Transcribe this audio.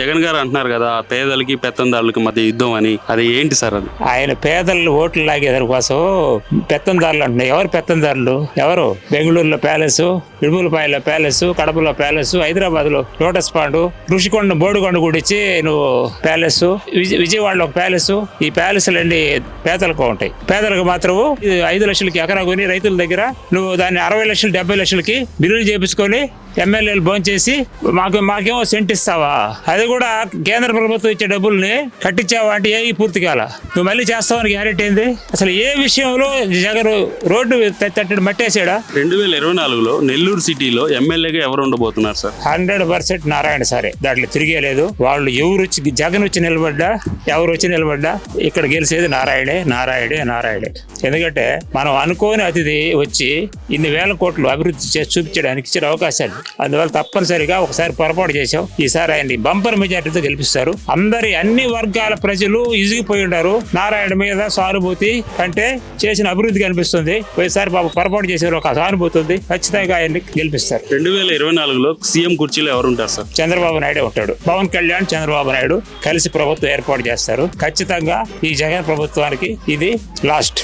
జగన్ గారు అంటున్నారు కదా పేదలకి పెత్తందారులకి మధ్య యుద్ధం అని, అది ఏంటి సార్ అది? ఆయన పేదలు ఓట్లు లాగేదాని కోసం పెత్తందారులు అంటున్నాయి. ఎవరు పెత్తందారులు? ఎవరు? బెంగళూరులో ప్యాలెస్, ఇడుపులపాయలో ప్యాలెస్, కడపలో ప్యాలెస్, హైదరాబాద్ లో లోటస్ పాండు, ఋషికొండ బోడుకొండ గుడిచి నువ్వు ప్యాలెస్, విజయవాడలో ఒక ప్యాలెస్. ఈ ప్యాలెస్లన్నీ పేదలకు ఉంటాయి. పేదలకు మాత్రం 5 లక్షలకి ఎకరా కొని రైతుల దగ్గర నువ్వు దాన్ని 60 లక్షలు 70 లక్షలకి బిల్లులు చేపించుకొని ఎమ్మెల్యేలు భోంచేసి మాకేమో సెంట్ ఇస్తావా? అది కూడా కేంద్ర ప్రభుత్వం ఇచ్చే డబ్బుల్ని కట్టించావా అంటే ఏ పూర్తి కాల. నువ్వు మళ్ళీ చేస్తావని గ్యారెంటీ ఏంది? అసలు ఏ విషయంలో జగన్ రోడ్డు తట్టడి మట్టేసాడా? 2024లో నెల్లూరు సిటీలో ఎమ్మెల్యేగా ఎవరు ఉండబోతున్నారు సార్? 100% నారాయణ సారే. దాంట్లో తిరిగేలేదు. వాళ్ళు ఎవరు వచ్చి జగన్ వచ్చి నిలబడ్డా, ఎవరు వచ్చి నిలబడ్డా ఇక్కడ గెలిచేది నారాయణే, నారాయణే, నారాయణే. ఎందుకంటే మనం అనుకోని అతిథి వచ్చి ఇన్ని వేల కోట్లు అభివృద్ధి చేసి చూపించడానికి ఇచ్చిన అవకాశాలు. అందువల్ల తప్పనిసరిగా ఒకసారి పొరపాటు చేశాం. ఈసారి ఆయన్ని బంపర్ మెజార్టీతో గెలిపిస్తారు. అన్ని వర్గాల ప్రజలు ఇజిగిపోయి ఉన్నారు. నారాయణ మీద సానుభూతి అంటే చేసిన అభివృద్ధి కనిపిస్తుంది. పోయిసారి పాప పొరపాటు చేసే ఒక సానుభూతి ఉంది. ఖచ్చితంగా ఆయన్ని గెలిపిస్తారు. 2024లో సీఎం కుర్చీలో ఎవరు ఉంటారు సార్? చంద్రబాబు నాయుడే ఉంటాడు. పవన్ కళ్యాణ్, చంద్రబాబు నాయుడు కలిసి ప్రభుత్వం ఏర్పాటు చేస్తారు. ఖచ్చితంగా ఈ జగన్ ప్రభుత్వానికి ఇది లాస్ట్.